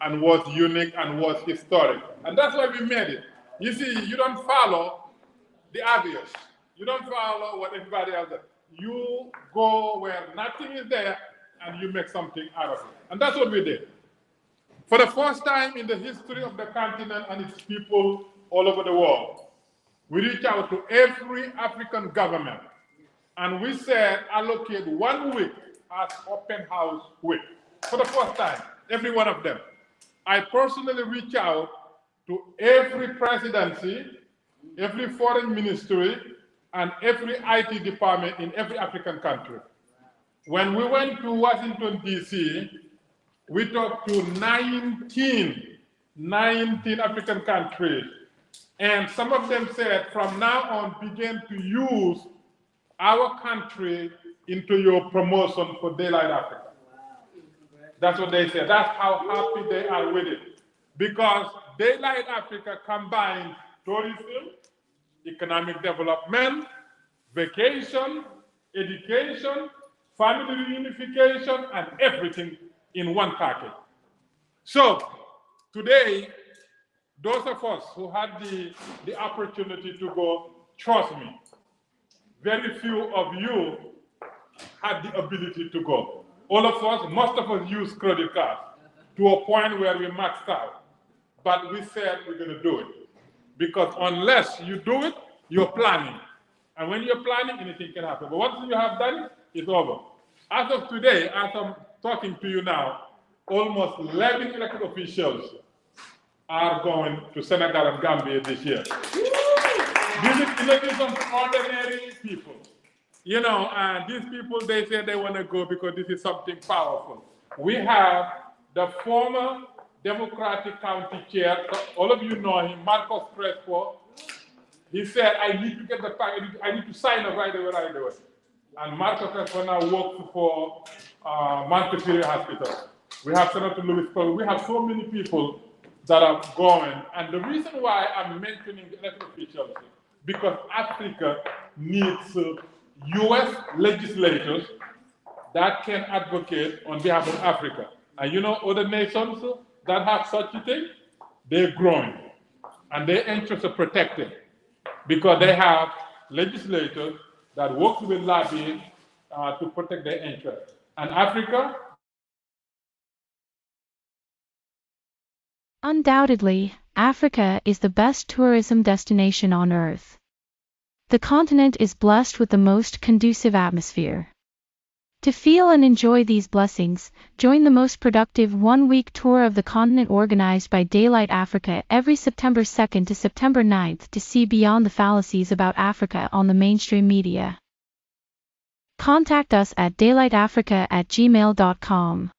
and was unique and was historic. And that's why we made it. You see, you don't follow the obvious. You don't follow what everybody else does. You go where nothing is there and you make something out of it. And that's what we did. For the first time in the history of the continent and its people all over the world, we reached out to every African government and we said allocate 1 week as open house week. For the first time, every one of them. I personally reached out to every presidency, every foreign ministry, and every IT department in every African country. When we went to Washington, D.C., we talked to 19 African countries. And some of them said, from now on, begin to use our country into your promotion for Daylight Africa. That's what they said. That's how happy they are with it. Because Daylight Africa combines tourism, economic development, vacation, education, family reunification, and everything in one package. So today, those of us who had the opportunity to go, trust me, very few of you had the ability to go. All of us, most of us use credit cards to a point where we maxed out. But we said we're going to do it. Because unless you do it, you're planning. And when you're planning, anything can happen. But once you have done it, it's over. As of today, as I'm talking to you now, almost 11 elected officials are going to Senegal and Gambia this year. These are some ordinary people. You know, and these people, they say they want to go because this is something powerful. We have the former Democratic County Chair, all of you know him, Marcos Crespo. He said, I need to get the package, I need to sign up right away. And Marcos Crespo now works for Montefiore Hospital. We have Senator Louis Paul. We have so many people that are going. And the reason why I'm mentioning the elected officials, because Africa needs U.S. legislators that can advocate on behalf of Africa. And you know, other nations that have such a thing, they're growing. And their interests are protected because they have legislators that work with lobbying to protect their interests. And Africa? Undoubtedly, Africa is the best tourism destination on Earth. The continent is blessed with the most conducive atmosphere. To feel and enjoy these blessings, join the most productive one-week tour of the continent organized by Daylight Africa every September 2nd to September 9th to see beyond the fallacies about Africa on the mainstream media. Contact us at daylightafrica@gmail.com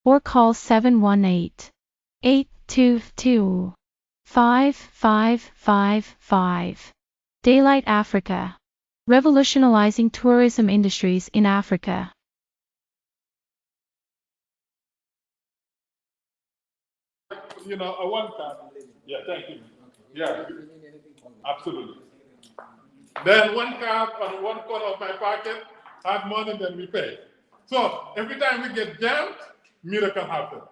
or call 718-822-5555. Daylight Africa. Revolutionizing tourism industries in Africa. You know, a one time. Yeah, thank you. Yeah, absolutely. Then one card on one corner of my pocket had more than we pay. So every time we get jammed, miracle happens.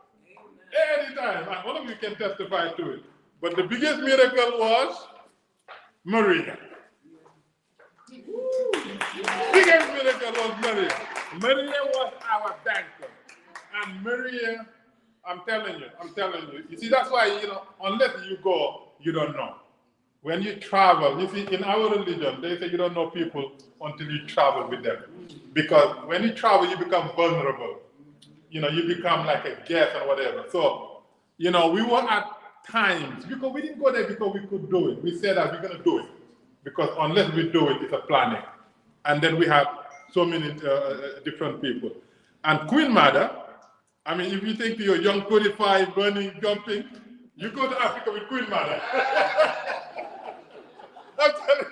Anytime, and all of you can testify to it. But the biggest miracle was Maria. Biggest miracle was Maria. Maria was our banker. And Maria, I'm telling you. You see, that's why, you know, unless you go, you don't know. When you travel, you see, in our religion, they say you don't know people until you travel with them. Because when you travel, you become vulnerable. You know, you become like a guest or whatever. So, you know, we were at times, because we didn't go there because we could do it. We said that we're going to do it. Because unless we do it, it's a planning. And then we have so many different people. And Queen Mother, I mean, if you think you're young, 25, running, jumping, you go to Africa with Queen Mother. I'm telling you.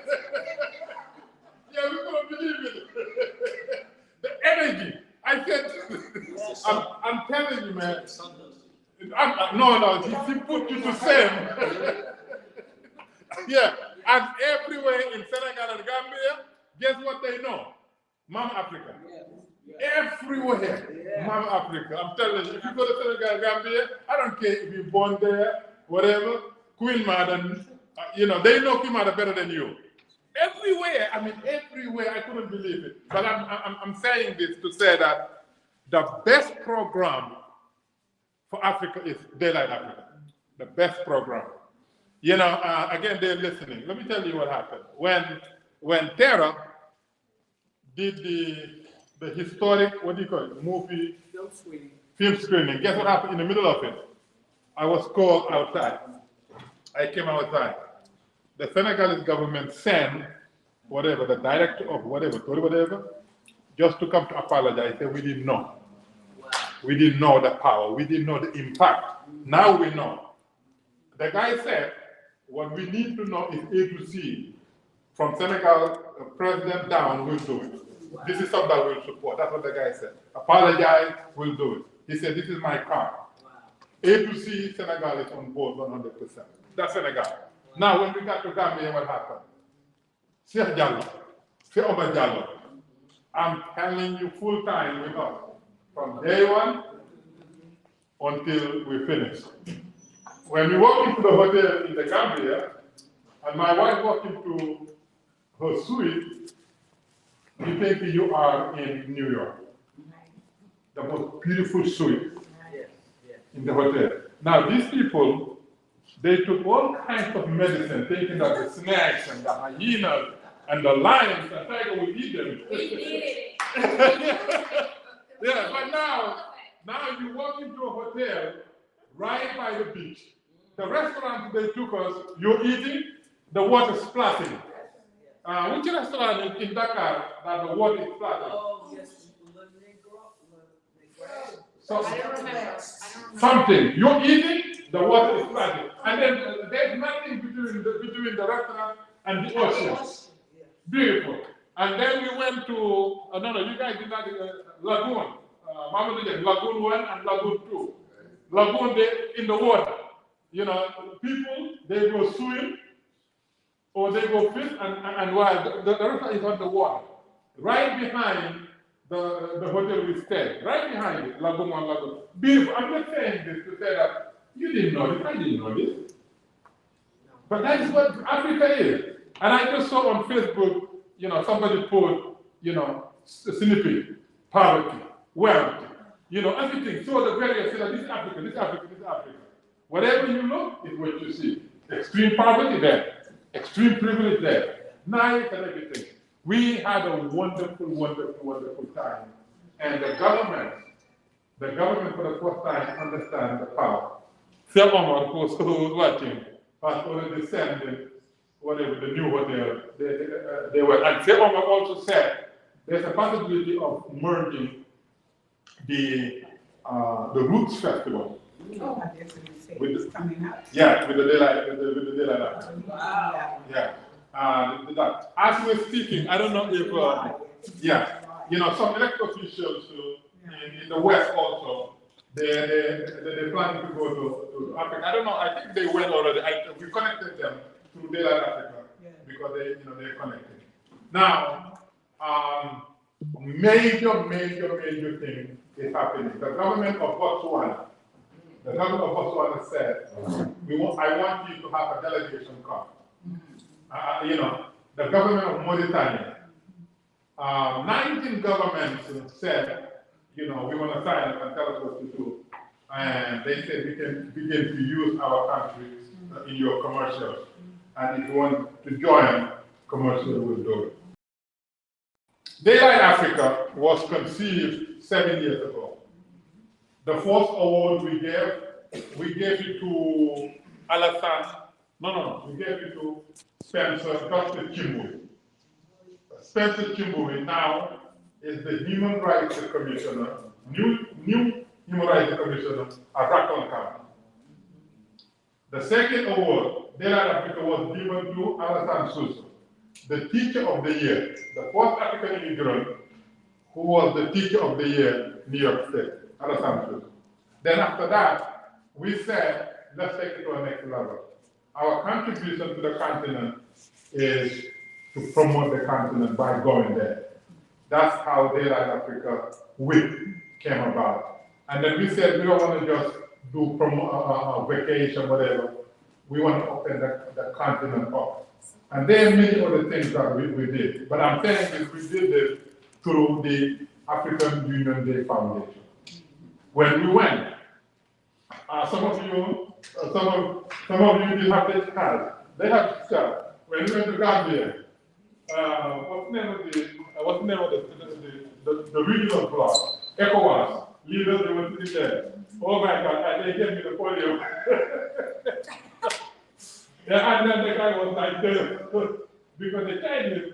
Yeah, we couldn't believe it. The energy. I said, I'm telling you, man. No, he put you to shame. Yeah, and everywhere in Senegal and Gambia, guess what they know? Mom Africa. Everywhere, Mama Africa. I'm telling you, if you go to Senegal, Gambia, I don't care if you're born there, whatever, Queen Mother, they know Queen Mother better than you. Everywhere, I mean, everywhere, I couldn't believe it. But I'm saying this to say that the best program for Africa is Daylight Africa. The best program. Again, they're listening. Let me tell you what happened. When Terra did the historic, what do you call it, movie? Film screening. Guess what happened in the middle of it? I was called outside. I came outside. The Senegalese government sent whatever, the director of whatever, just to come to apologize. They said, we didn't know. We didn't know the power. We didn't know the impact. Now we know. The guy said, what we need to know is A to C. From Senegal president down, we'll do it. This is something that we'll support. That's what the guy said. Apologize, we'll do it. He said, this is my car. A to C, Senegal is on board 100%. That's Senegal. Now, when we got to Gambia, what happened? Cheikh Diallo, Cheikh Omar Diallo, I'm telling you full time with us. From day one until we finish. When we walk into the hotel in the Gambia, and my wife walked into her suite, you think you are in New York. The most beautiful suite in the hotel. Now these people, they took all kinds of medicine, thinking that the snakes and the hyenas and the lions, the tiger will eat them. Yeah, but now you walk into a hotel right by the beach. The restaurant they took us, you're eating, the water splashing. Which restaurant in Dakar that the water is splashing? Oh, yes. So, I don't remember. Something. You're eating, the water is splashing. And then there's nothing between the restaurant and the ocean. Beautiful. And then we went to, you guys did not, Lagoon. Lagoon 1 and Lagoon 2. Lagoon, they in the water. People, they go swim or they go fish and wild. The restaurant is on the water. Right behind the hotel we stayed. Right behind it, Lagoon 1, Lagoon. Beautiful. I'm just saying this to say that you didn't know this, I didn't know this. But that is what Africa is. And I just saw on Facebook, somebody put, snippet, poverty, wealth, everything. So the various, this is Africa, this is Africa, this is Africa. Whatever you look is what you see. Extreme poverty there, extreme privilege there, nice and everything. We had a wonderful, wonderful, wonderful time. And the government for the first time understands the power. Sir Omar, who was watching, has already sent the new hotel. They were, and Sir Omar also said there's a possibility of merging the Roots Festival. Oh, I guess it's coming up. Yeah, with the daylight. Wow. Yeah. As we're speaking, I don't know if, some elected officials in the West also, they're planning to go to Africa. I don't know, I think they went already. We connected them through Daylight Africa because they're connected. Now, major thing is happening. The government of Botswana said, I want you to have a delegation come. The government of Mauritania, 19 governments said, we want to sign up and tell us what to do. And they said we can begin to use our country in your commercials. And if you want to join, commercial will do it. Daylight Africa was conceived 7 years ago. The first award we gave it to Alassane. We gave it to Spencer, Dr. Chimbui. Spencer Chimbui now is the Human Rights Commissioner, new Human Rights Commissioner at Raton County. The second award, Daylight Africa, was given to Alassane Suso, the Teacher of the Year, the first African immigrant who was the Teacher of the Year in New York State, Alassane Suso. Then after that, we said, let's take it to the next level. Our contribution to the continent is to promote the continent by going there. That's how Daylight Africa Week came about. And then we said we don't want to just do vacation, whatever. We want to open the continent up. And there are many other things that we did. But I'm saying is we did this through the African Union Day Foundation. When we went, some of you didn't have this card. They have this card. When we went to Gambia, what's the name of the regional bloc? ECOWAS leaders, they were sitting there. Oh my God, and they gave me the podium. Yeah, and then the guy was like, because the Chinese,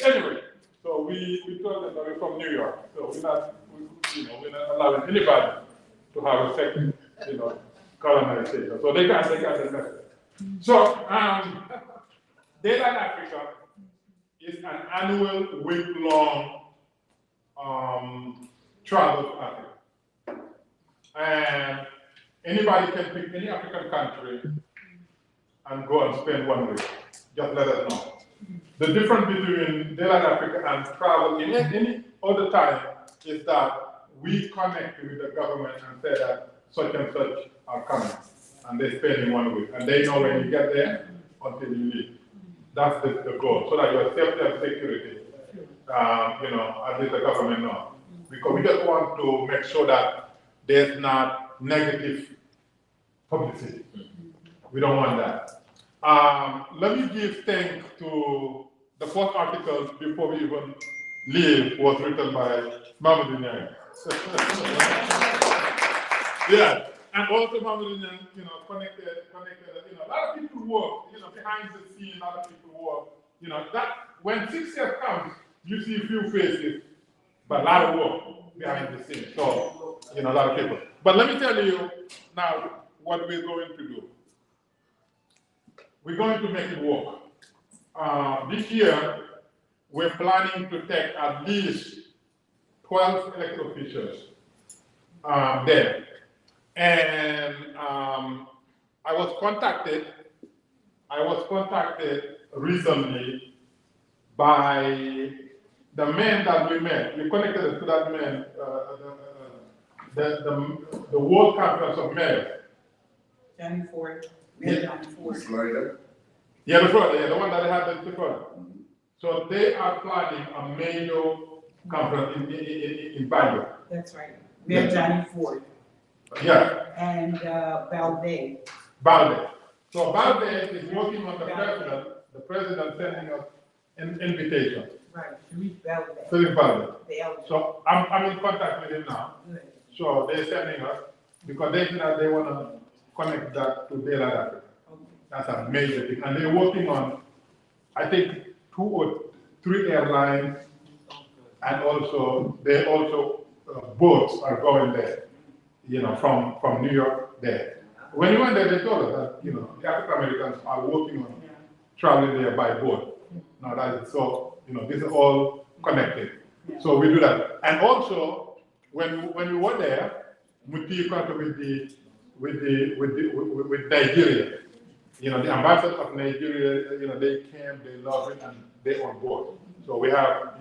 anyway. So we told them that we're from New York, so we're not allowing anybody to have a second, colonization. So they got the message. So Daylight Africa is an annual week-long travel to Africa. And anybody can pick any African country and go and spend 1 week. Just let us know. The difference between Daylight Africa and travel in any other time is that we connect with the government and say that such and such are coming. And they spend in 1 week. And they know when you get there until you leave. That's the goal, so that your safety and security, at least the government knows. Because we just want to make sure that there's not negative publicity. We don't want that. Let me give thanks to the first article before we even leave was written by Mamadou Niang. Yeah, and also Mamadou Niang, connected, a lot of people work, behind the scene, a lot of people work, that when 6 years comes, you see a few faces, but a lot of work behind the scenes. So, a lot of people. But let me tell you now what we're going to do. We're going to make it work. This year, we're planning to take at least 12 elected officials there. And I was contacted recently by the man that we met. We connected to that man, the World Conference of Mayors. Johnny Ford. Mayor Johnny Ford. Florida? Yeah, the Florida, the one that they had in Florida. So they are planning a major conference in Banjo. That's right. Mayor Johnny Ford. Yeah. And Valdez. Valdez. So Valdez is working on the president sending us an invitation. Right, Sharif Valdez. Sharif Valdez. The elder. So I'm in contact with him now. Good. So they're sending us, because they said that they want to connect that to Daylight Africa. Okay. That's a major thing. And they're working on, I think, 2 or 3 airlines, and also, boats are going there, from New York there. When we went there, they told us that, the African Americans are working on traveling there by boat. Now that is so, this is all connected. So we do that. And also, when we were there, Mutiu contacted with Nigeria. The ambassadors of Nigeria, they came, they love it, and they're on board. So we have,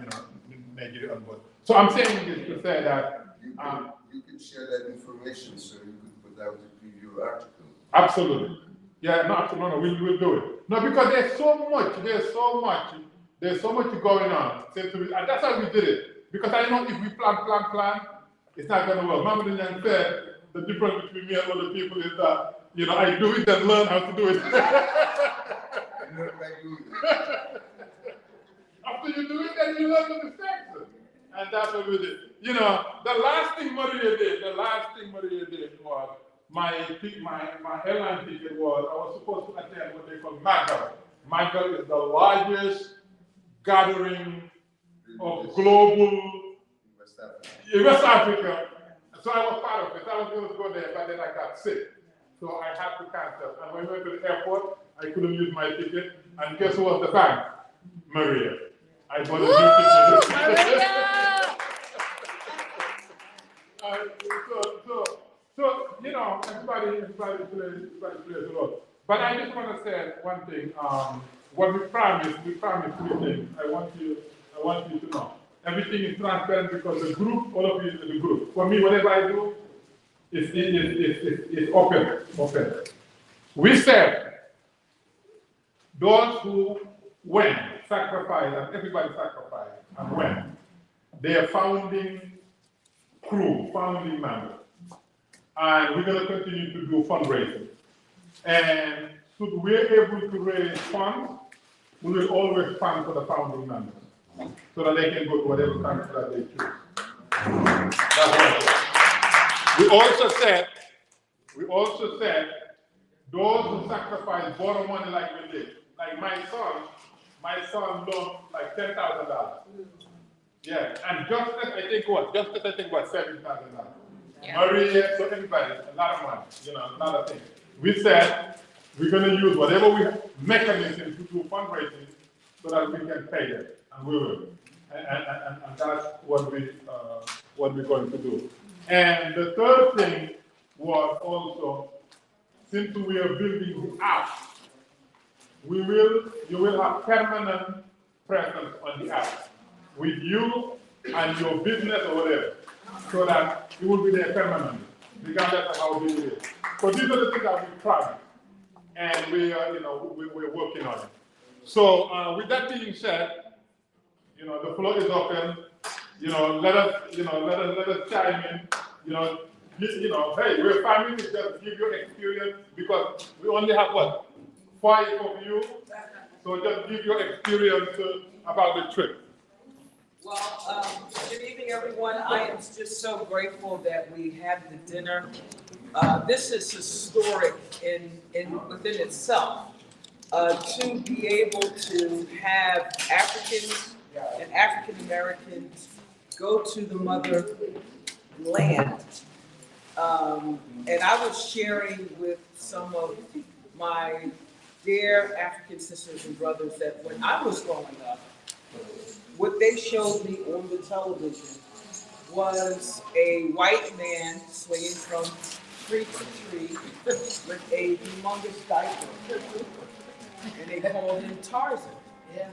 Nigeria on board. So I'm saying this to say that you can share that information, so you could put out the preview article. Absolutely. Yeah, no, absolutely. No, we'll do it. No, because there's so much going on. And that's why we did it. Because I know if we plan, it's not going to work. Mamadou Niang said the difference between me and other people is that, I do it and learn how to do it. After you do it, then you learn the mistakes. And that's what we did. The last thing Maria did was my airline ticket was, I was supposed to attend what they call MAGAL. MAGAL is the largest gathering of global in West Africa. So I was part of it. I was going to go there, but then I got sick. So I had to cancel. And when we went to the airport, I couldn't use my ticket. And guess who was the bank? Maria. I bought a new ticket. Maria! So everybody plays a role. But I just want to say one thing. What we promised 3 things. I want you to know. everything is transparent because the group, all of you is the group. For me, whatever I do is open. We said those who went, sacrificed, and everybody sacrificed and went, they are founding crew, founding members. And we're going to continue to do fundraising. And should we're able to raise funds, we will always fund for the founding members so that they can go to whatever country that they choose. That's right. We also said those who sacrifice borrow money like we did. Like my son loaned like $10,000. Yeah, and Justice, I think what, $7,000. Yeah. Maria, so everybody, a lot of money, a lot of things. We said we're going to use whatever mechanism to do fundraising so that we can pay them, and we will. And that's what we're going to do. And the third thing was also, since we are building the app, you will have permanent presence on the app with you and your business or whatever, so that you will be there permanently, regardless of how big it is. So these are the things that we're trying, and we're working on it. So with that being said, the floor is open. Let us chime in. Hey, we're family. Just give your experience because we only have 5 of you. So just give your experience about the trip. Well, good evening, everyone. I am just so grateful that we had the dinner. This is historic within itself. To be able to have Africans and African Americans go to the motherland. And I was sharing with some of my dear African sisters and brothers that when I was growing up, what they showed me on the television was a white man swinging from tree to tree with a humongous diaper, and they called him Tarzan. Yeah.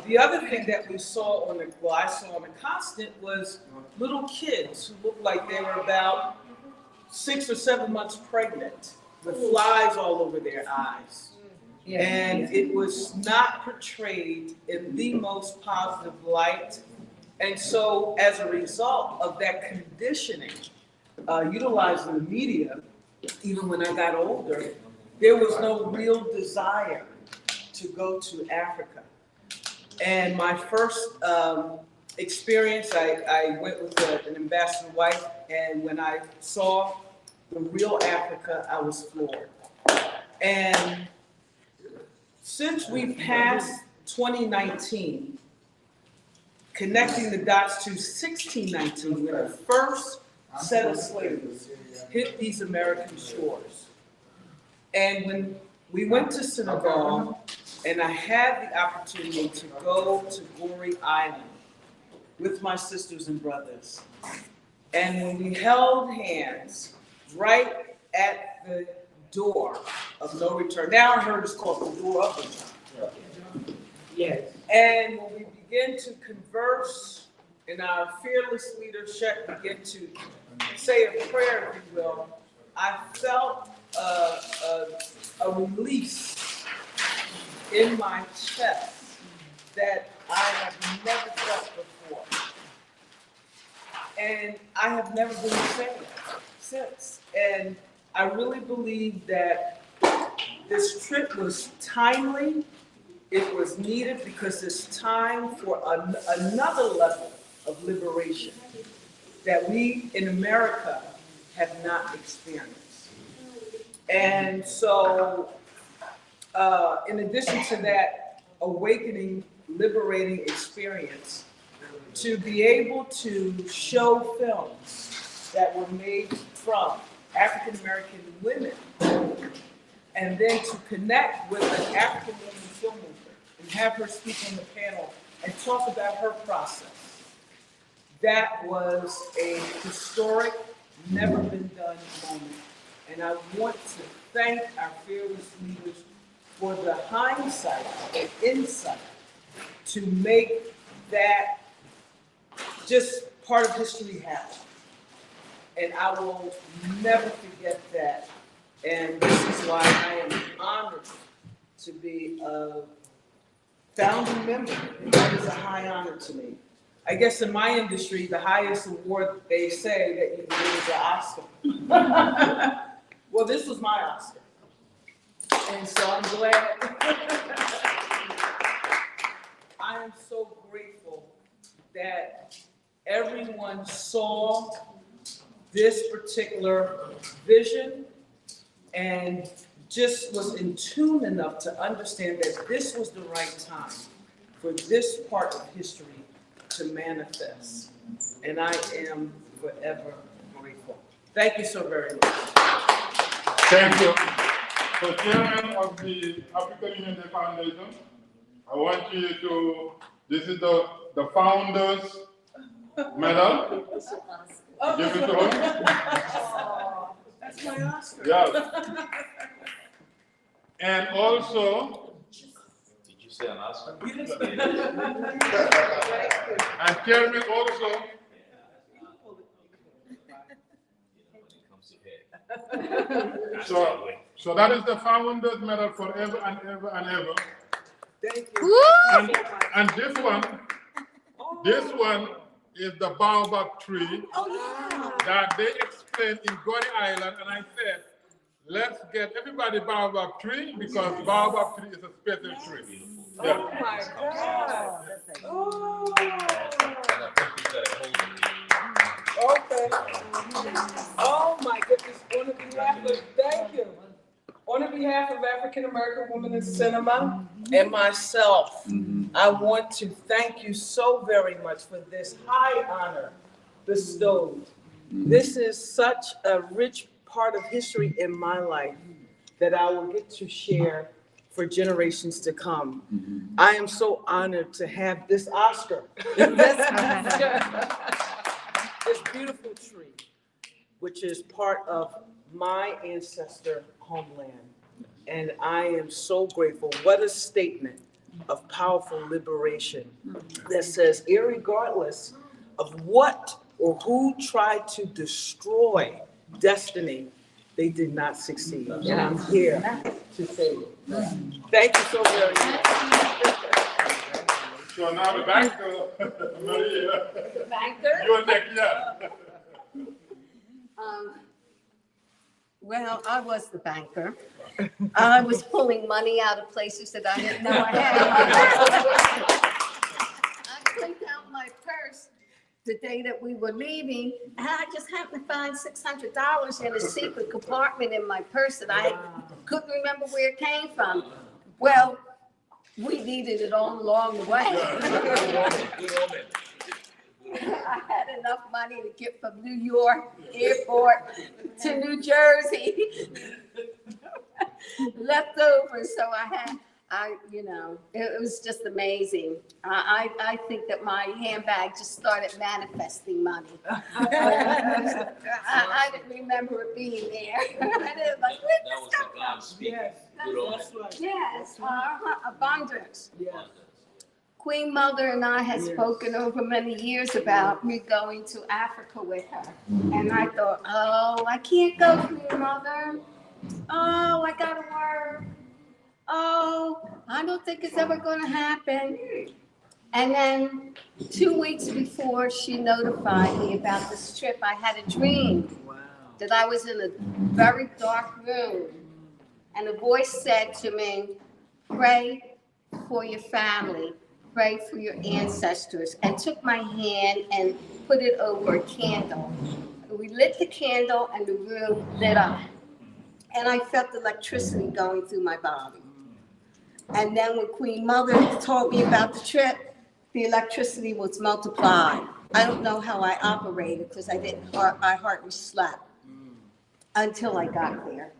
The other thing that we saw I saw on the constant was little kids who looked like they were about 6 or 7 months pregnant with flies all over their eyes. Yeah. And it was not portrayed in the most positive light. And so as a result of that conditioning, utilizing the media, even when I got older, there was no real desire to go to Africa. And my first experience, I went with an ambassador wife, and when I saw the real Africa, I was floored. And since we passed 2019, connecting the dots to 1619, when the first set of slaves hit these American shores. And when we went to Senegal, and I had the opportunity to go to Gorée Island with my sisters and brothers. And when we held hands right at the door of no return. Now I heard it's called the door of return. Yes. And when we began to converse and our fearless leadership began to say a prayer, if you will, I felt a release in my chest that I have never felt before. And I have never been the same since. And I really believe that this trip was timely. It was needed because it's time for another level of liberation that we in America have not experienced. And so, in addition to that awakening, liberating experience, to be able to show films that were made from African American women, and then to connect with an African woman filmmaker and have her speak on the panel and talk about her process. That was a historic, never been done moment. And I want to thank our fearless leaders for the hindsight and insight to make that just part of history happened. And I will never forget that. And this is why I am honored to be a founding member. That is a high honor to me. I guess in my industry, the highest award they say that you can get is an Oscar. Well, this was my Oscar. And so I'm glad. I am so grateful that everyone saw this particular vision and just was in tune enough to understand that this was the right time for this part of history to manifest. And I am forever grateful. Thank you so very much. Thank you. So, Chairman of the African Union Day Foundation, I want you to, this is the Founders Medal. Give it to her. That's my Oscar. Yes. And also, Did you say an Oscar? You didn't say and Chairman also, so that is the Founders Medal forever and ever and ever. Thank you. And this one is the baobab tree that they explained in Gordy Island, and I said, let's get everybody baobab tree because baobab tree is a special tree. Yeah. Oh my God. Oh. Okay. Oh my goodness. On behalf of, thank you. On behalf of African American Women in Cinema and myself, I want to thank you so very much for this high honor bestowed. This is such a rich part of history in my life that I will get to share for generations to come. I am so honored to have this Oscar. This beautiful tree, which is part of my ancestor homeland. And I am so grateful. What a statement of powerful liberation that says, irregardless of what or who tried to destroy destiny, they did not succeed. And I'm here to say it. Thank you so very much. So now the banker, Maria, Banker? you're next, yeah. Well, I was the banker. I was pulling money out of places that I didn't know I had. I cleaned out my purse the day that we were leaving, and I just happened to find $600 in a secret compartment in my purse that I couldn't remember where it came from. Well, we needed it all along the way. I had enough money to get from New York airport to New Jersey left over. So it was just amazing. I think that my handbag just started manifesting money. I didn't remember it being there. I didn't like, where did this come from? Yes, that's right. Yes, abundance. Yes. Queen Mother and I had spoken over many years about me going to Africa with her. And I thought, oh, I can't go, Queen Mother. Oh, I gotta work. Oh, I don't think it's ever gonna happen. And then 2 weeks before she notified me about this trip, I had a dream that I was in a very dark room. And a voice said to me, pray for your family. Pray for your ancestors, and took my hand and put it over a candle. We lit the candle and the room lit up. And I felt electricity going through my body. And then when Queen Mother told me about the trip, the electricity was multiplied. I don't know how I operated because I hardly slept until I got there.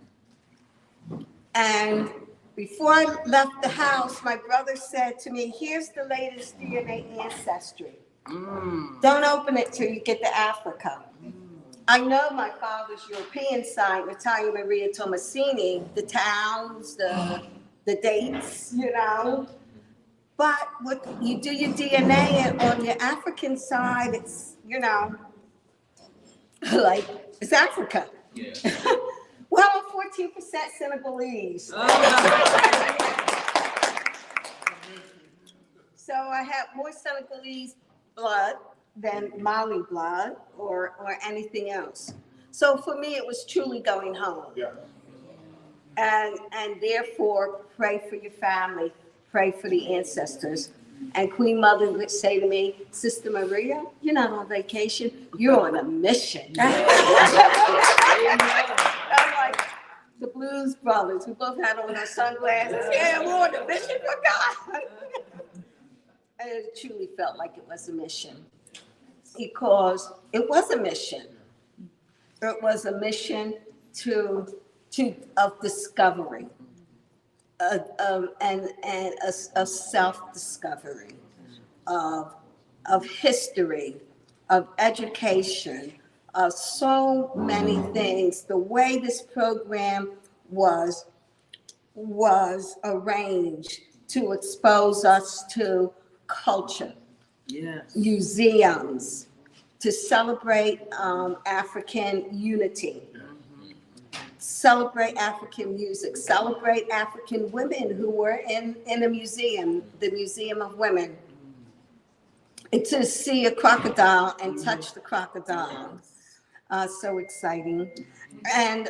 And before I left the house, my brother said to me, here's the latest DNA ancestry. Don't open it till you get to Africa. I know my father's European side, Natalia Maria Tomasini, the towns, the dates, But you do your DNA and on your African side, it's, like, it's Africa. Yeah. Well, I'm 14% Senegalese. So I have more Senegalese blood than Mali blood or anything else. So for me, it was truly going home. Yeah. And therefore, pray for your family, pray for the ancestors. And Queen Mother would say to me, Sister Maria, you're not on vacation, you're on a mission. I'm like, the Blues Brothers, we both had on our sunglasses. Yeah, we're on a mission for God. And it truly felt like it was a mission, because it was a mission. It was a mission of discovery, and of self-discovery, of history, of education, of so many things. The way this program was arranged to expose us to culture, Yes. museums, to celebrate African unity, celebrate African music, celebrate African women who were in a museum, the Museum of Women, and to see a crocodile and touch the crocodile. So exciting. And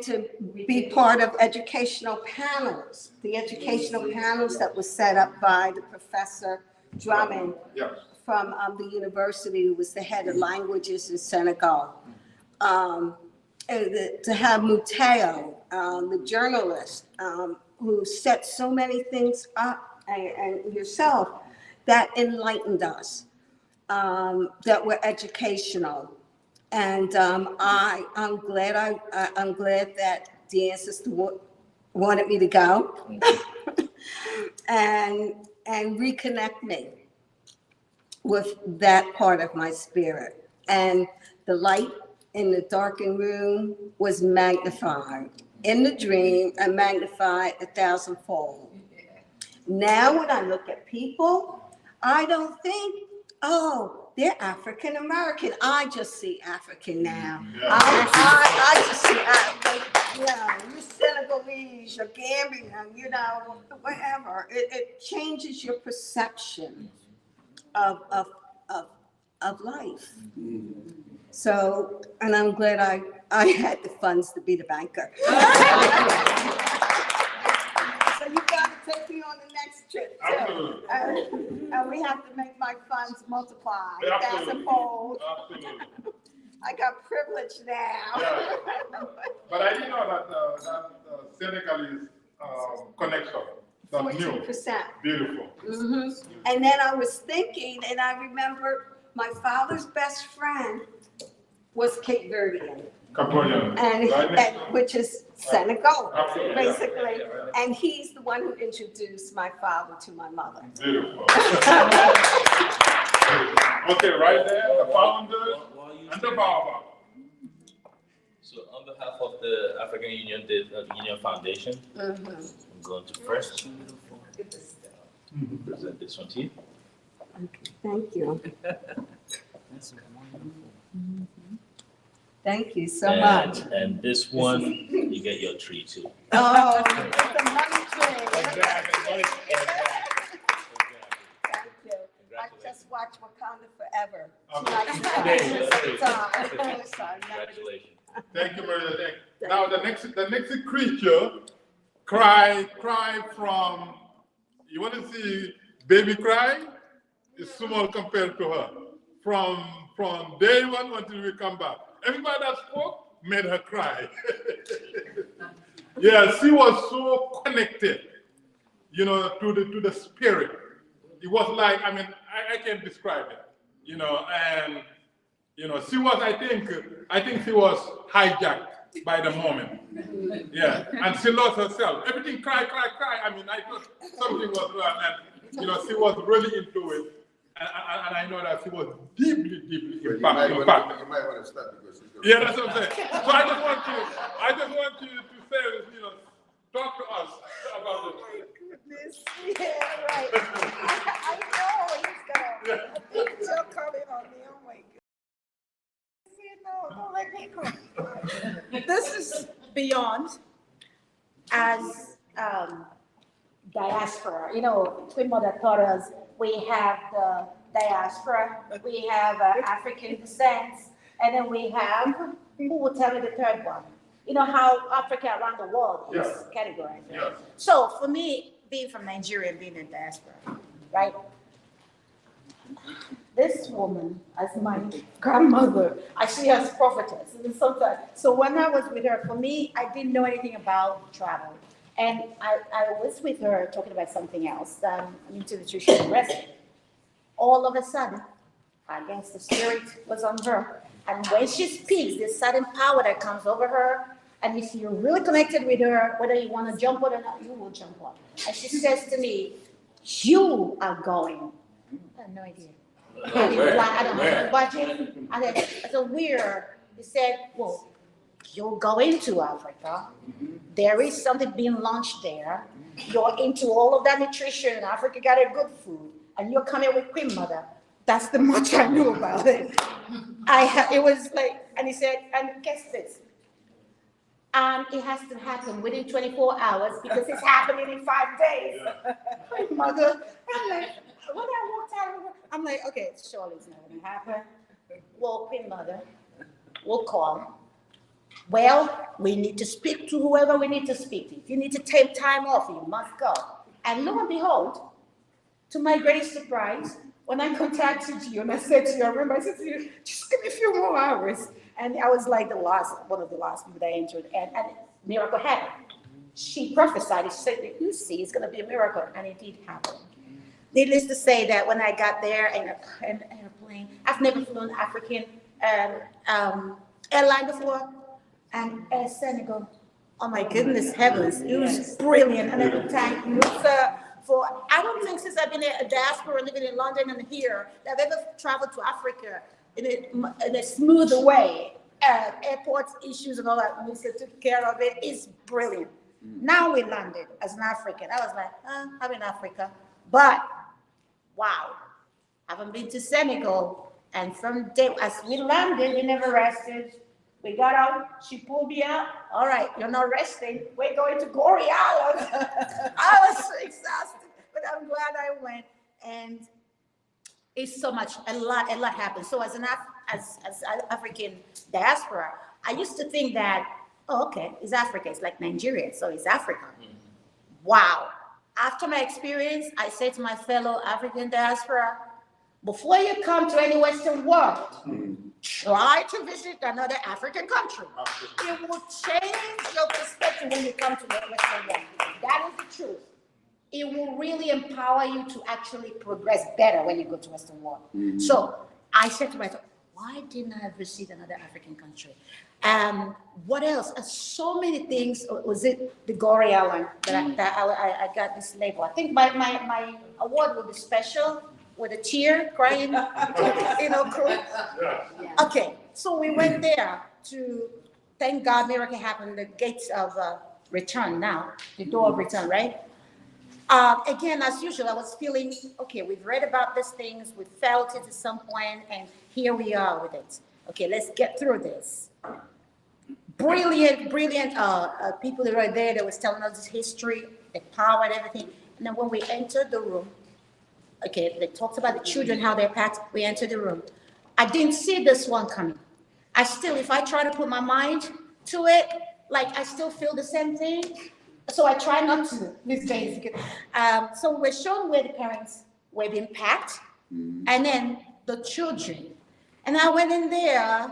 to be part of educational panels, the educational panels that were set up by the Professor DRAMMEH Yes. from the university, who was the head of languages in Senegal. To have Mutiu, the journalist, who set so many things up, and yourself, that enlightened us, that were educational. And I'm glad that the ancestor wanted me to go and reconnect me with that part of my spirit. And the light in the darkened room was magnified. In the dream, I magnified 1,000-fold. Now when I look at people, I don't think, oh, they're African American. I just see African now. Yeah. I just see African. You're Senegalese, you're Gambian, whatever. It changes your perception of life. So, and I'm glad I had the funds to be the banker. So you got to take me on the next trip. Absolutely. And we have to make my funds multiply Absolutely. 1,000-fold. Absolutely. I got privilege now. Yeah. But I didn't know that Senegalese connection. That's new. 14%. Beautiful. And then I was thinking, and I remember my father's best friend was Cape Verdean, Capricorn. and which is Senegal, Absolutely. basically. And he's the one who introduced my father to my mother. Beautiful. Okay, right there, the founders and the Baobab. So on behalf of the African Union, the Union Foundation, I'm going to first present this one to you. Thank you. Thank you so much. And this one, you get your tree too. Oh, it's a money tree. Exactly. Thank you. I just watched Wakanda Forever. Okay. Congratulations. Thank you, Maria. Now the next creature cry from, you want to see baby cry? It's small compared to her. From day one until we come back. Everybody that spoke made her cry. Yeah, she was so connected, to the spirit. It was like, I can't describe it, and, she was, I think she was hijacked by the moment. Yeah, and she lost herself. Everything cry. I thought something was wrong, and, she was really into it. And I know that she was deeply impacted. You might want to stop because she's going to... Yeah, that's what I'm saying. So I just want you to say, talk to us about this. Goodness. beyond as diaspora. You know, Queen Mother taught us we have the diaspora, we have African descent, and then we have, who will tell me the third one? You know how Africa around the world is categorized, right? Yeah. So for me, being from Nigeria and being in diaspora, right? This woman, as my grandmother, I see her as prophetess. And sometimes, so when I was with her, for me, I didn't know anything about travel. And I was with her talking about something else, into nutrition and rest. All of a sudden, I guess the spirit was on her. And when she speaks, this sudden power that comes over her, and if you're really connected with her, whether you want to jump on or not, you will jump on. And she says to me, you are going. I have no idea. I don't have a budget. And then, so we're, he said, well, you're going to Africa. There is something being launched there. You're into all of that nutrition. Africa got a good food. And you're coming with Queen Mother. That's the much I knew about it. It was like, and he said, and guess this. It has to happen within 24 hours because it's happening in 5 days. Queen Mother, I'm like, when I walked out, I'm like, okay, surely it's not gonna happen. Well, Queen Mother, we'll call. Well, we need to speak to whoever we need to speak to. If you need to take time off, you must go. And lo and behold, to my greatest surprise, when I contacted you and I said to you, I remember I said to you, just give me a few more hours. And I was like one of the last people that entered, and miracle happened. She prophesied, she said, you see, it's gonna be a miracle, and it did happen. Needless to say that when I got there in an airplane, I've never flown African airline before, and Air Senegal, oh my goodness heavens, it was brilliant, and I would thank you for, I don't think since I've been a diaspora living in London and here, that I've ever traveled to Africa in a smooth way. Airports issues and all that, Mr. took care of it. It's brilliant. Now we landed as an African. I was like, I'm in Africa. But, wow, I haven't been to Senegal. And from day, as we landed, we never rested. We got out, she pulled me out. All right, you're not resting. We're going to Goree Island. I was so exhausted, but I'm glad I went. And it's so much, a lot happened. So as an African diaspora, I used to think that, oh, okay, it's Africa. It's like Nigeria, so it's Africa. Wow. After my experience, I say to my fellow African diaspora, before you come to any Western world, try to visit another African country. It will change your perspective when you come to the Western world. That is the truth. It will really empower you to actually progress better when you go to Western world. So I said to myself, why didn't I visit another African country? What else? So many things. Was it the Goree Island that I got this label? I think my award will be special with a tear, crying, crew. Okay, so we went there to, thank God, miracle happened. The gates of return now, the door of return, right? Again, as usual, I was feeling, okay, we've read about these things, we felt it at some point, and here we are with it. Okay, let's get through this. Brilliant people that were there that was telling us this history, the power and everything. And then when we entered the room, okay, they talked about the children, how they're packed, we entered the room. I didn't see this one coming. I still, if I try to put my mind to it, like I still feel the same thing. So I try not to these days. So we're shown where the parents were being packed, and then the children. And I went in there,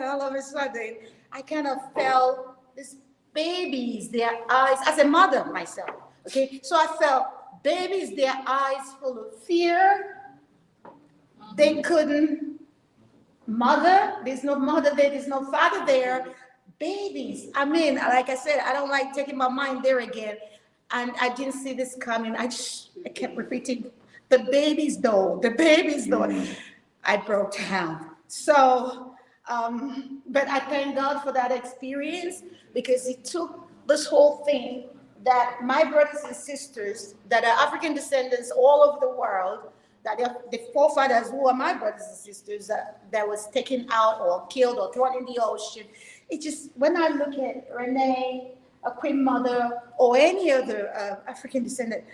all of a sudden, I kind of felt these babies, their eyes, as a mother myself, okay? So I felt babies, their eyes full of fear. They couldn't mother, there's no mother there, there's no father there. Babies, I mean, like I said, I don't like taking my mind there again. And I didn't see this coming. I kept repeating, the babies though, the babies though. I broke down. So, but I thank God for that experience, because it took this whole thing that my brothers and sisters that are African descendants all over the world, that the forefathers who are my brothers and sisters that was taken out or killed or thrown in the ocean, it just, when I look at Renee, a Queen Mother, or any other African descendant,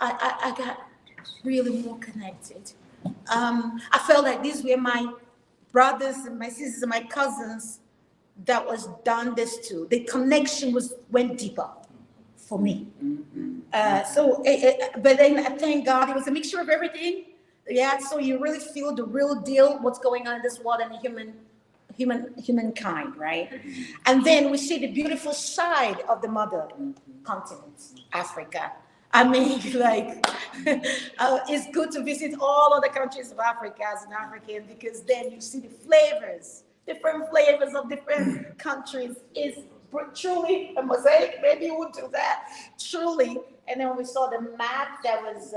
I got really more connected. I felt like these were my brothers and my sisters and my cousins that was done this to. The connection went deeper for me. But then I thank God it was a mixture of everything. Yeah, so you really feel the real deal, what's going on in this world and humankind, right? And then we see the beautiful side of the mother continent, Africa. I mean, like, it's good to visit all other countries of Africa as an African, because then you see the flavors, different flavors of different countries. Is truly a mosaic. Maybe you would do that, truly. And then we saw the map that was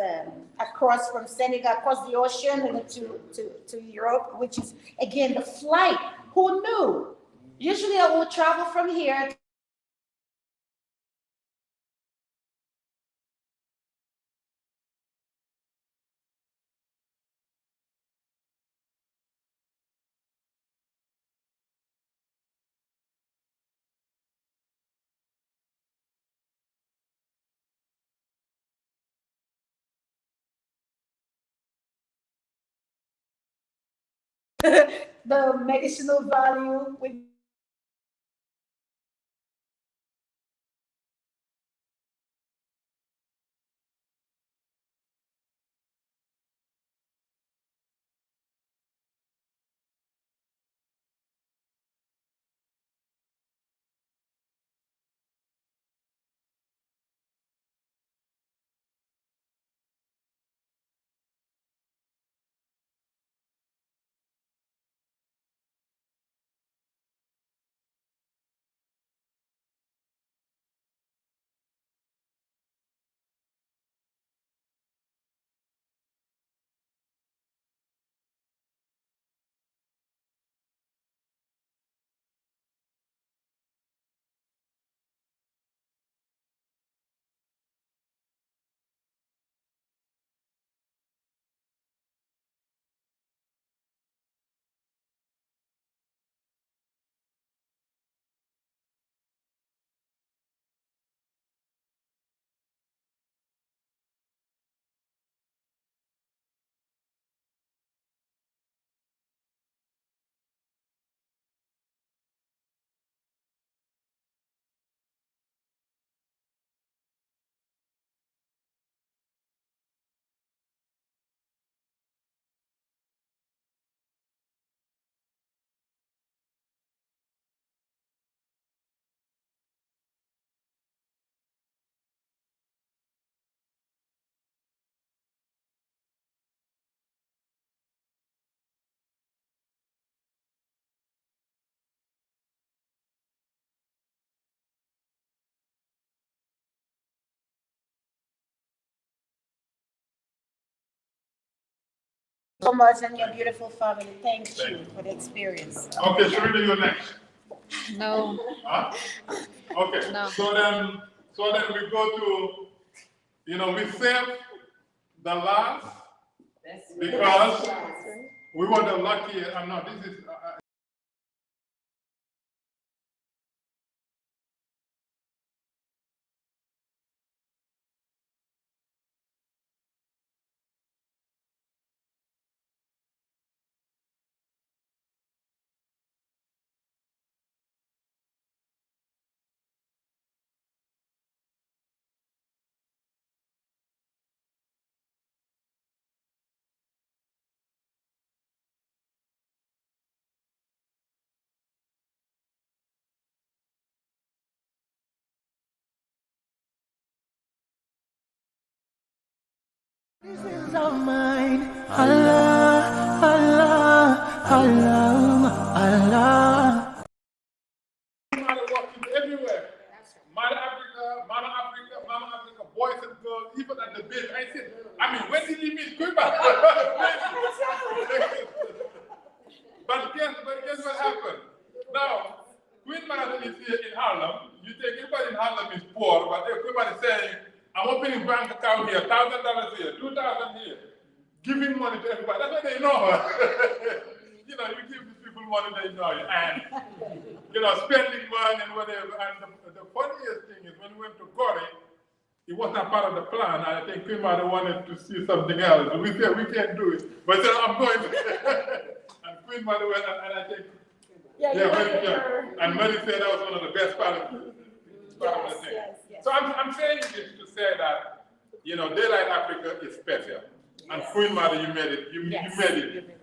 across from Senegal, across the ocean, and to Europe, which is, again, the flight. Who knew? Usually I will travel from here. The medicinal value with so much, and your beautiful family. Thank you for the experience. Okay, Sharina, you're next. No, Huh? Okay. No. So then we go to, we save the last because we were the lucky. I'm not. This is. Of mine, Allah, Allah, Allah, Allah. Mother walking everywhere. Mother Africa, boys and girls, even at the beach. I mean, when did he meet Cuba? But guess what happened? Now, Queen Mother is here in Harlem. You take everybody in Harlem is poor, but everybody is saying, I'm opening bank account here, $1,000 here, $2,000 here, giving money to everybody. That's why they know her. You give these people money they know you. And, spending money and whatever. And the funniest thing is when we went to Corey, it was not part of the plan. I think Queen Mother wanted to see something else. We said, we can't do it. But I said, I'm going to. And Queen Mother went, and I think, and Mary said that was one of the best part of the thing. Yes. So I'm saying this to say that, Daylight Africa is special. And Queen Mother, you made it.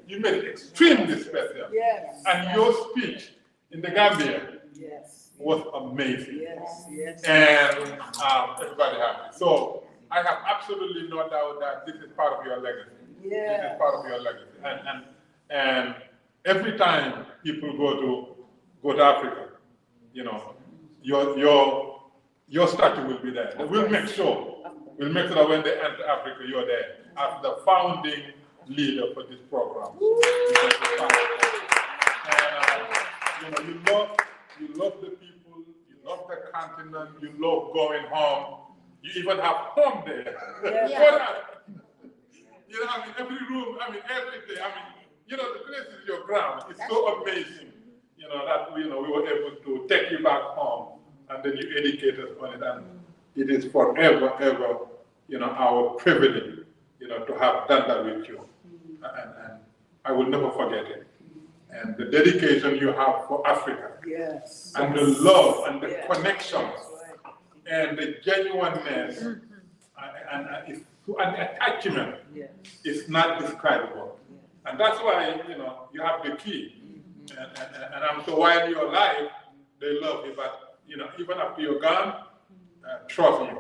You made it extremely special. Yes. And your speech in the Gambia was amazing. Yes. And everybody happy. So I have absolutely no doubt that this is part of your legacy. This is part of your legacy. And every time people go to Africa, your statue will be there. We'll make sure that when they enter Africa, you're there as the founding leader for this program. And you love the people, you love the continent, you love going home. You even have home there. Every room, everything. The place is your ground. It's so amazing, that we were able to take you back home and then you educate us on it. And it is forever, ever, our privilege, to have done that with you. And I will never forget it. And the dedication you have for Africa. Yes. And the love and the connections and the genuineness and the attachment is not describable. And that's why, you have the key. And I'm sure while you're alive, they love you. But, even after you're gone, trust me,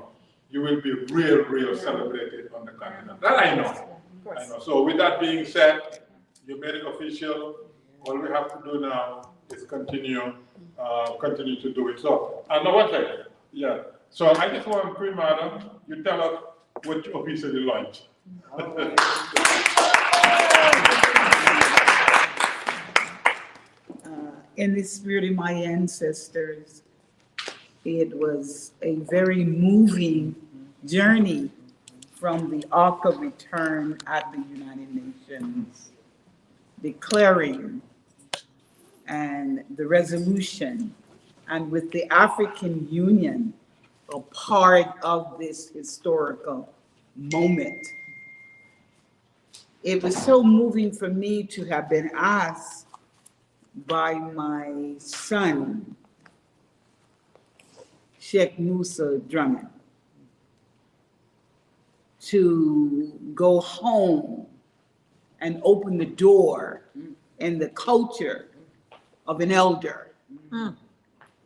you will be real celebrated on the continent. That I know. So with that being said, you made it official. All we have to do now is continue to do it. So, now one second. Yeah. So I just want Queen Mother, you tell us what you officially launched. In the spirit of my ancestors, it was a very moving journey from the Ark of Return at the United Nations, declaring and the resolution, and with the African Union a part of this historical moment. It was so moving for me to have been asked by my son, Sheikh Musa Drummond, to go home and open the door in the culture of an elder.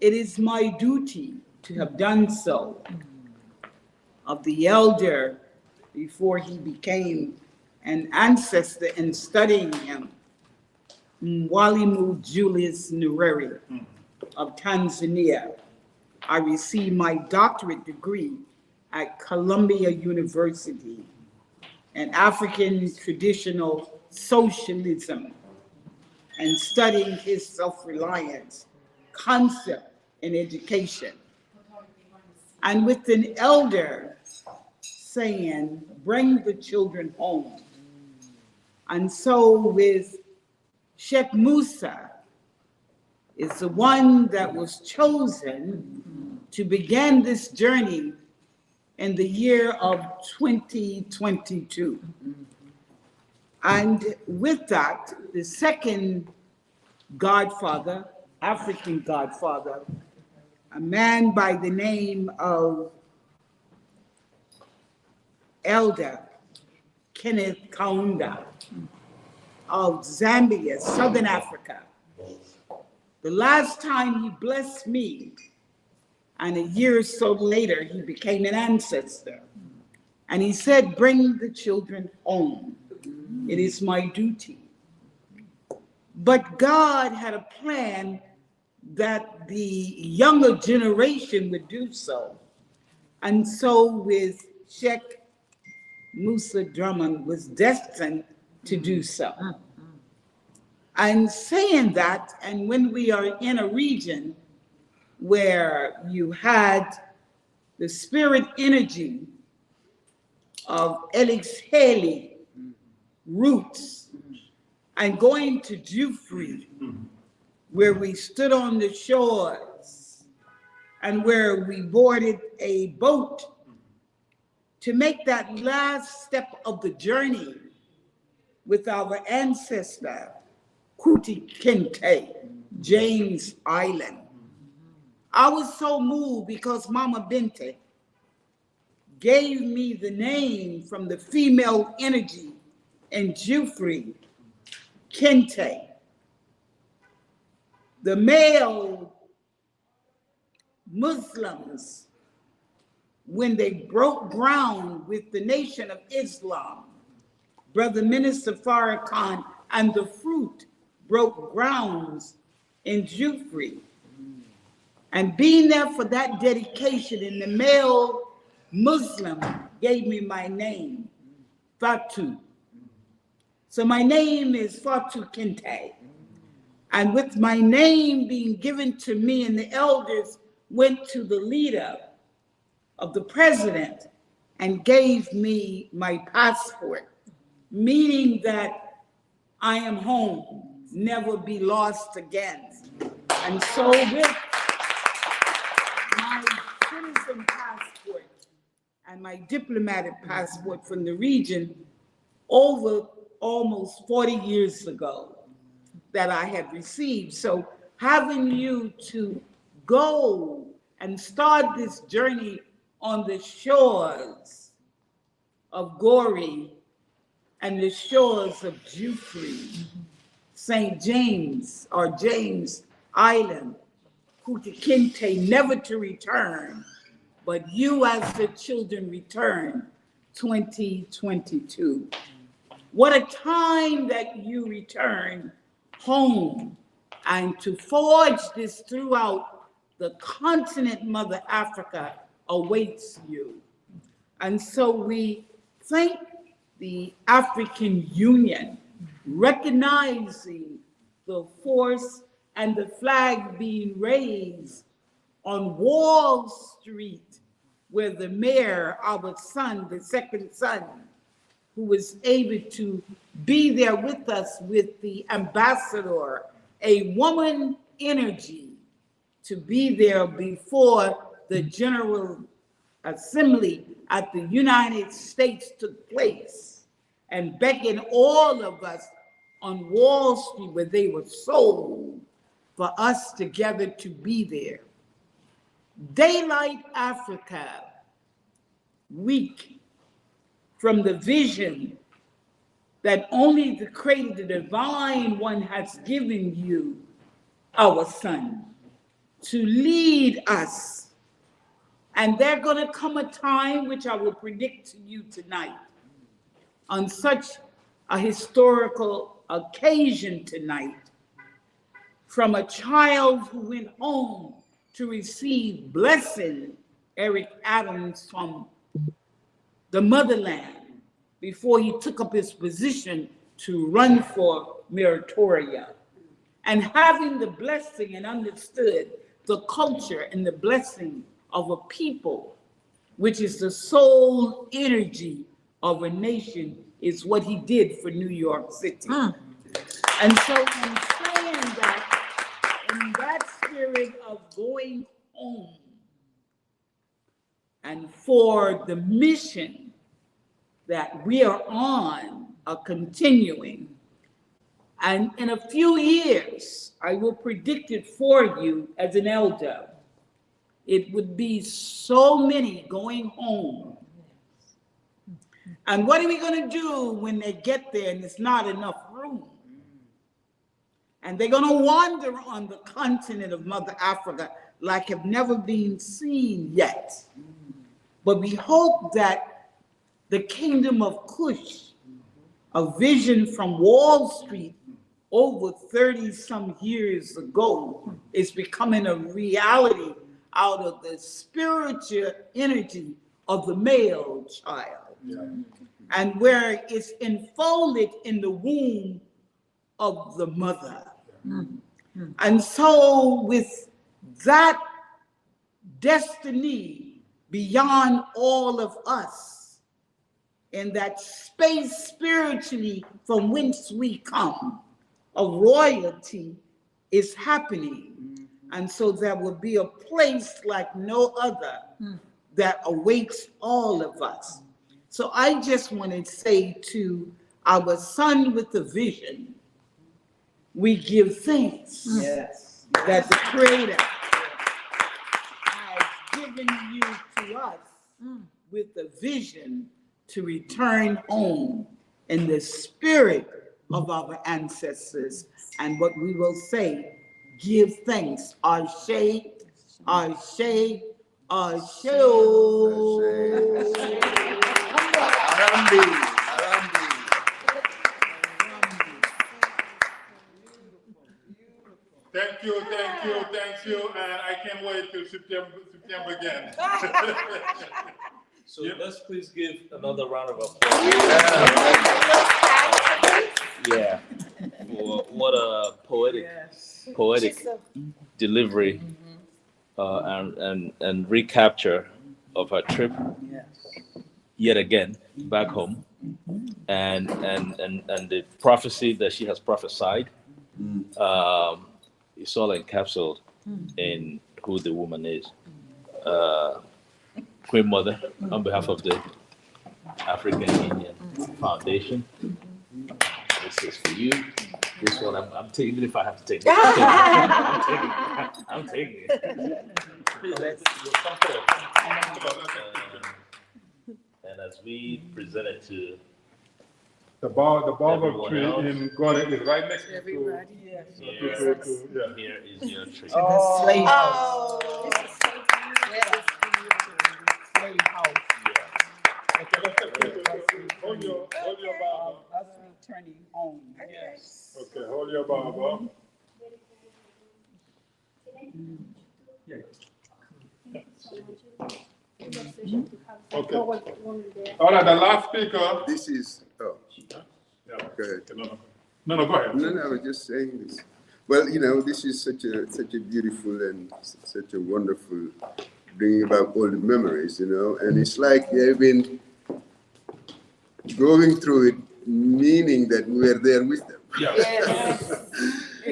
It is my duty to have done so, of the elder before he became an ancestor, and studying him, Mwalimu Julius Nyerere of Tanzania. I received my doctorate degree at Columbia University in African traditional socialism, and studying his self-reliance concept in education. And with an elder saying, bring the children home. And so with Sheikh Musa is the one that was chosen to begin this journey in the year of 2022. And with that, the second godfather, African godfather, a man by the name of Elder Kenneth Kaunda of Zambia, Southern Africa. The last time he blessed me, and a year or so later, he became an ancestor. And he said, bring the children home. It is my duty. But God had a plan that the younger generation would do so. And so with Sheikh Musa Drummond was destined to do so. And saying that, and when we are in a region where you had the spirit energy of Elix Haley roots, and going to Jufree, where we stood on the shores and where we boarded a boat to make that last step of the journey with our ancestor, Kuti Kinte, James Island. I was so moved because Mama Binte gave me the name from the female energy in Jufree, Kinte. The male Muslims, when they broke ground with the Nation of Islam, Brother Minister Farrakhan and the Fruit broke grounds in Jufree. And being there for that dedication, and the male Muslim gave me my name, Fatu. So my name is Fatu Kinte. And with my name being given to me, and the elders went to the leader of the president and gave me my passport, meaning that I am home, never be lost again. And so with my citizen passport and my diplomatic passport from the region over almost 40 years ago that I had received. So having you to go and start this journey on the shores of Gori and the shores of Jufree, St. James or James Island, Kutikinte, never to return, but you as the children return, 2022. What a time that you return home and to forge this throughout the continent, Mother Africa awaits you. And so we thank the African Union, recognizing the force and the flag being raised on Wall Street, where the mayor, our son, the second son, who was able to be there with us with the ambassador, a woman energy, to be there before the General Assembly at the United States took place, and beckon all of us on Wall Street where they were sold for us together to be there. Daylight Africa Week, from the vision that only the Creator, the Divine One, has given you, our son, to lead us. And there's going to come a time, which I will predict to you tonight, on such a historical occasion tonight, from a child who went home to receive blessing, Eric Adams, from the motherland, before he took up his position to run for Meritoria. And having the blessing and understood the culture and the blessing of a people, which is the soul energy of a nation, is what he did for New York City. And so in saying that, in that spirit of going home, and for the mission that we are on, continuing, and in a few years, I will predict it for you as an elder, it would be so many going home. And what are we going to do when they get there and there's not enough room? And they're going to wander on the continent of Mother Africa like have never been seen yet. But we hope that the kingdom of Kush, a vision from Wall Street over 30 some years ago, is becoming a reality out of the spiritual energy of the male child. And where it's enfolded in the womb of the mother. And so with that destiny beyond all of us, in that space spiritually from whence we come, of royalty is happening. And so there will be a place like no other that awaits all of us. So I just want to say to our son with the vision, we give thanks that the Creator has given you to us with the vision to return home in the spirit of our ancestors. And what we will say, give thanks. Ashe, Ashe, Ashe. Thank you, thank you, thank you, and I can't wait till September again. So let's please give another round of applause. Yeah. For what a poetic delivery and recapture of her trip yet again back home, and the prophecy that she has prophesied. It's all encapsulated in who the woman is. Queen Mother, on behalf of the African Union Foundation, this is for you. This one I'm taking, even if I have to take it. I'm taking it. And as we present it to the baobab tree in Gore is right next to here is your tree. Oh. Slave house. Okay, let's hold your baobab. Us returning home. Yes. Okay, hold your baobab. Okay. All right, the last speaker. This is, oh, Yeah. go ahead. No, go ahead. No, I was just saying this. Well, you know, this is such a beautiful and such a wonderful bringing back all the memories, you know, and it's like they've been going through it, meaning that we were there with them. Yes.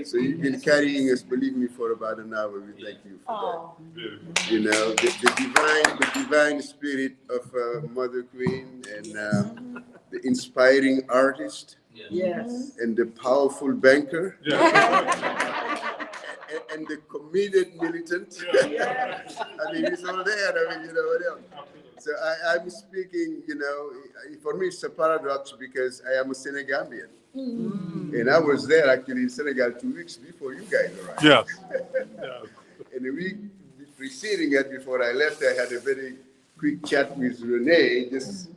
So you've been carrying us, believe me, for about an hour. We thank you for that. You know, the divine spirit of Mother Queen, and the inspiring artist, and the powerful banker, and the committed militant. I mean, it's all there. I mean, you know what else? So I'm speaking, you know, for me it's a paradox because I am a Senegambian. And I was there actually in Senegal 2 weeks before you guys arrived. Yes. And the week preceding it, before I left, I had a very quick chat with Renee, just,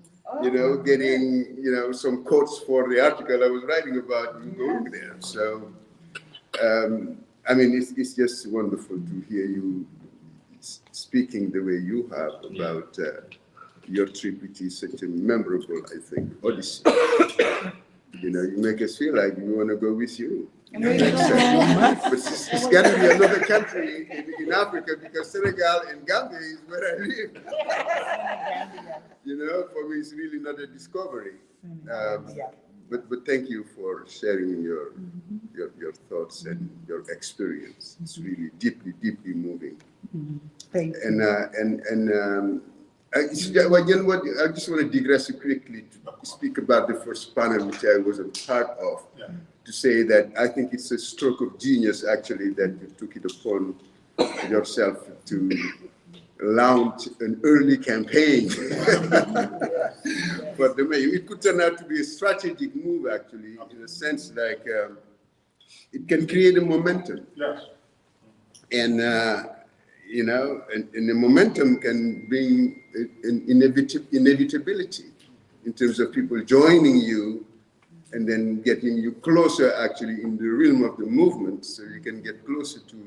you know, getting, you know, some quotes for the article I was writing about you going there. So, I mean, it's just wonderful to hear you speaking the way you have about your trip, which is such a memorable, I think, odyssey. You know, you make us feel like we want to go with you. But it's got to be another country in Africa, because Senegal and Gambia is where I live. You know, for me, it's really not a discovery. But thank you for sharing your thoughts and your experience. It's really deeply moving. Thank you. I just want to digress quickly to speak about the first panel, which I was a part of, to say that I think it's a stroke of genius, actually, that you took it upon yourself to launch an early campaign for the mayor. It could turn out to be a strategic move, actually, in a sense, like it can create a momentum. Yes. And, you know, and the momentum can bring an inevitability in terms of people joining you and then getting you closer, actually, in the realm of the movement, so you can get closer to,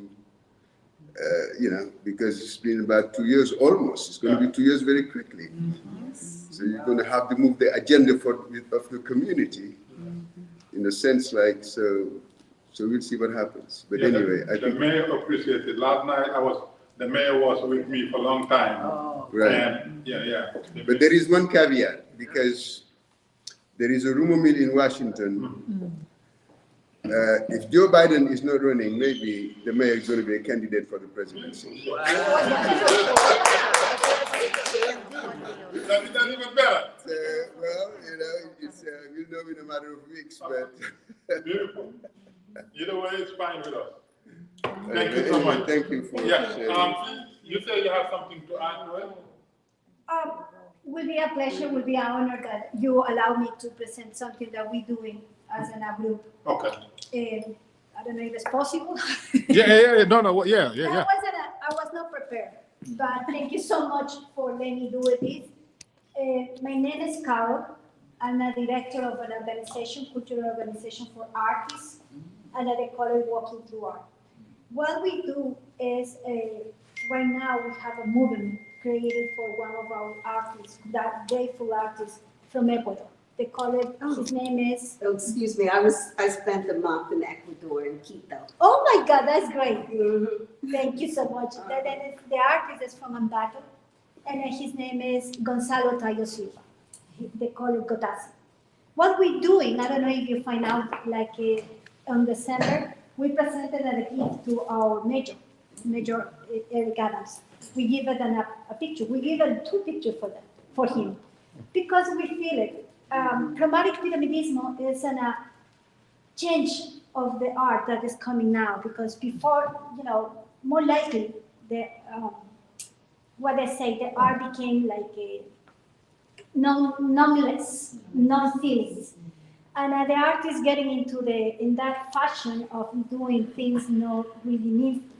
you know, because it's been about 2 years almost. It's going to be 2 years very quickly. So you're going to have to move the agenda of the community, in a sense, like, so we'll see what happens. But anyway, I think the mayor appreciated it. Last night, the mayor was with me for a long time. Right. And, but there is one caveat, because there is a rumor mill in Washington if Joe Biden is not running, maybe the mayor is going to be a candidate for the presidency. That's even better. Well, you know, it's we'll know in a matter of weeks, but. Beautiful. Either way, it's fine with us. Thank you so much. Thank you for Yeah. You say you have something to add to it? Will be a pleasure, will be an honor that you allow me to present something that we're doing as a group. Okay. I don't know if it's possible. Yeah. No. Yeah. I was not prepared, but thank you so much for letting me do this. My name is Carol. I'm a director of an organization, cultural organization for artists, and they call it Walking Through Art. What we do is, right now we have a movement created for one of our artists, that grateful artist from Ecuador. They call it, his name is? Oh, excuse me, I spent a month in Ecuador, in Quito. Oh my God, that's great. Thank you so much. The artist is from Ambato, and his name is Gonzalo Tayo Silva. They call it Godasi. What we're doing, I don't know if you find out, like on December, we presented a gift to our Major Eric Adams. We give it a picture. We give it 2 pictures for him, because we feel it. Chromatic pyramidismo is a change of the art that is coming now, because before, more likely, the art became like a nonetheless, non-feelings. And the art is getting into in that fashion of doing things not really meaningful.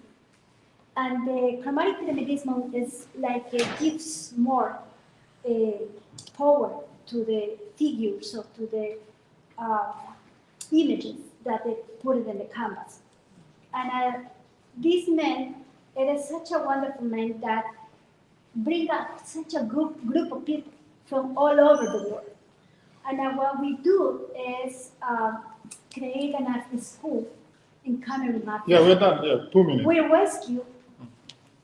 And the chromatic pyramidismo is like it gives more power to the figures, or to the images that they put it in the canvas. And this man, it is such a wonderful man that bring up such a group of people from all over the world. And what we do is create an art school in Cameroon. Yeah, we're done. Yeah, 2 minutes. We rescue,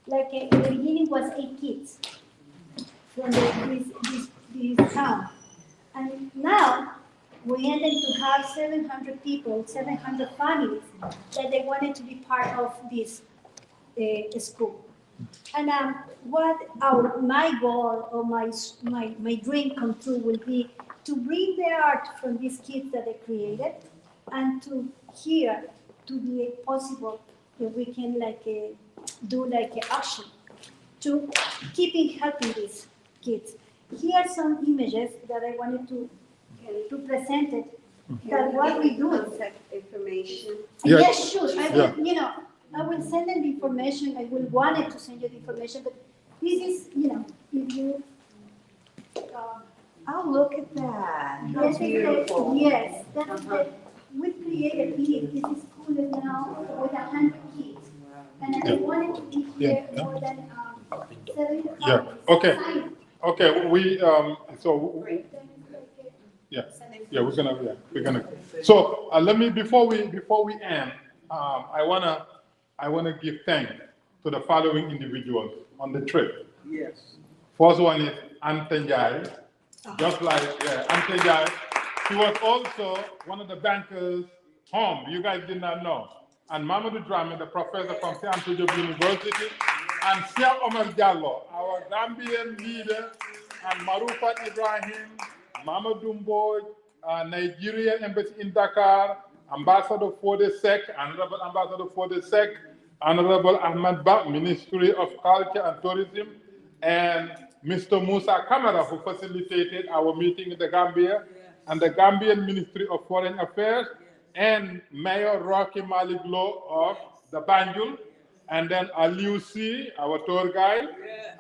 like in the beginning was 8 kids from this town. And now we ended to have 700 people, 700 families that they wanted to be part of this school. And what my goal, or my dream come true, will be to bring the art from these kids that they created, and to here to be possible that we can do like an action to keeping helping these kids. Here are some images that I wanted to present it. That what we do. Contact information. Yes, sure. I will send them the information. I will wanted to send you the information, but this is, if you. Oh, look at that. How Yes, beautiful. yes, that's we created this. This is cool now with 100 kids, and I wanted to be here more than 7. Yeah. Okay. We we're gonna. So let me before we end, I wanna give thanks to the following individuals on the trip. Yes. First one is Antenjai. Just like Antenjai, she was also one of the bankers home. You guys did not know. And Mamadou DRAMMEH, the professor from St. Antonio University, and Cheikh Omar Diallo, our Gambian leader, and Marufat Ibrahim, Mamadou Mboj, Nigerian embassy in Dakar, Ambassador Fodesek, Honorable Ambassador Fodesek, Honorable Ahmad Ba, Ministry of Culture and Tourism, and Mr. Musa Kamara, who facilitated our meeting in the Gambia, and the Gambian Ministry of Foreign Affairs, and Mayor Rocky Malik Lo of the Banjul, and then Aliou C, our tour guide,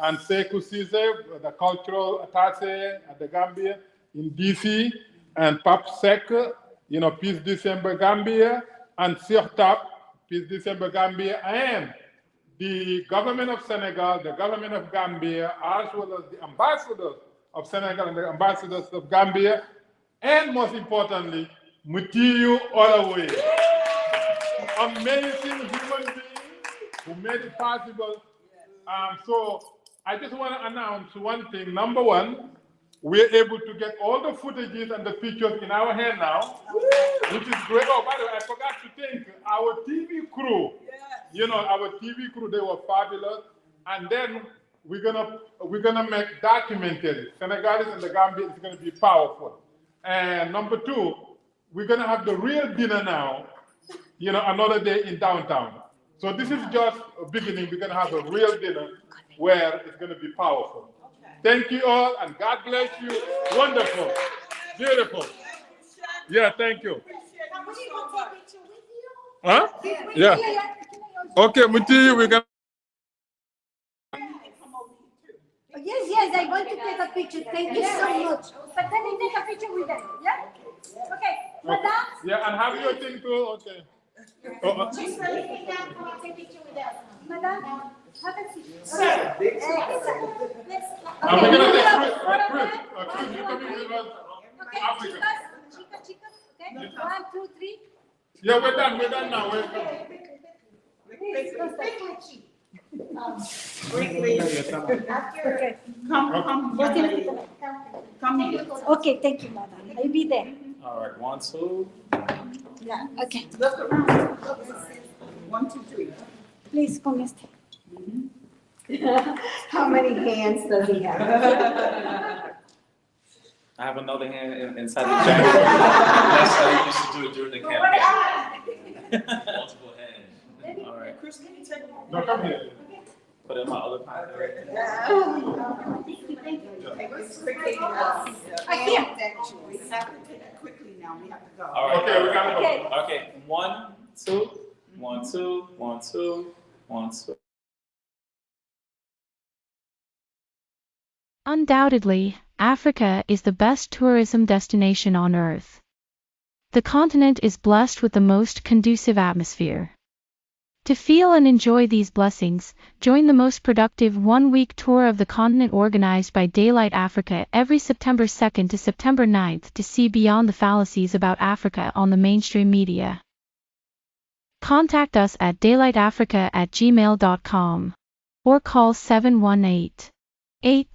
and Sekou Cisse, the cultural attaché at the Gambia in DC, and Pap Sek, Peace December Gambia, and Sirtap, Peace December Gambia, and the government of Senegal, the government of Gambia, as well as the ambassadors of Senegal and the ambassadors of Gambia, and most importantly, Mutiu Olawuyi, amazing human being who made it possible. So I just want to announce one thing. Number one, we're able to get all the footages and the pictures in our hand now, which is great. Oh, by the way, I forgot to thank our TV crew. You know, our TV crew, they were fabulous. And then we're gonna make documentary. Senegalese and the Gambia is gonna be powerful. And number two, we're gonna have the real dinner now, you know, another day in downtown. So this is just a beginning. We're gonna have a real dinner where it's gonna be powerful. Thank you all, and God bless you. Wonderful, beautiful. Yeah, thank you. Huh? Yeah. Okay, Mutiu, we're gonna. Yes, I want to take a picture. Thank you so much. But let me take a picture with them. Yeah? Okay. Madam? Yeah, and have your thing too. Okay. Just let me take a picture with them. Madam? Have a seat. And we're gonna take Chris, you coming with us? Okay, Africa. chicas. Okay. 1, 2, 3. Yeah, we're done now. We're done. Please, Quickly. Okay. Come here. Okay, thank you, madam. I'll be there. All right, 1, 2. Yeah, okay. Look around. 1, 2, 3. Please, con este. How many hands does he have? I have another hand inside the jacket. That's how you used to do it during the campaign. Multiple hands. All right. Chris, can you take one? No, come here. Put it in my other pocket. Quickly now. Here. We have to take it quickly now. We have to go. All right. Okay, we gotta go. Okay. 1, 2, 1, 2, 1, 2, 1, 2. Undoubtedly, Africa is the best tourism destination on Earth. The continent is blessed with the most conducive atmosphere. To feel and enjoy these blessings, join the most productive one-week tour of the continent organized by Daylight Africa every September 2nd to September 9th to see beyond the fallacies about Africa on the mainstream media. Contact us at daylightafrica@gmail.com or call 718-8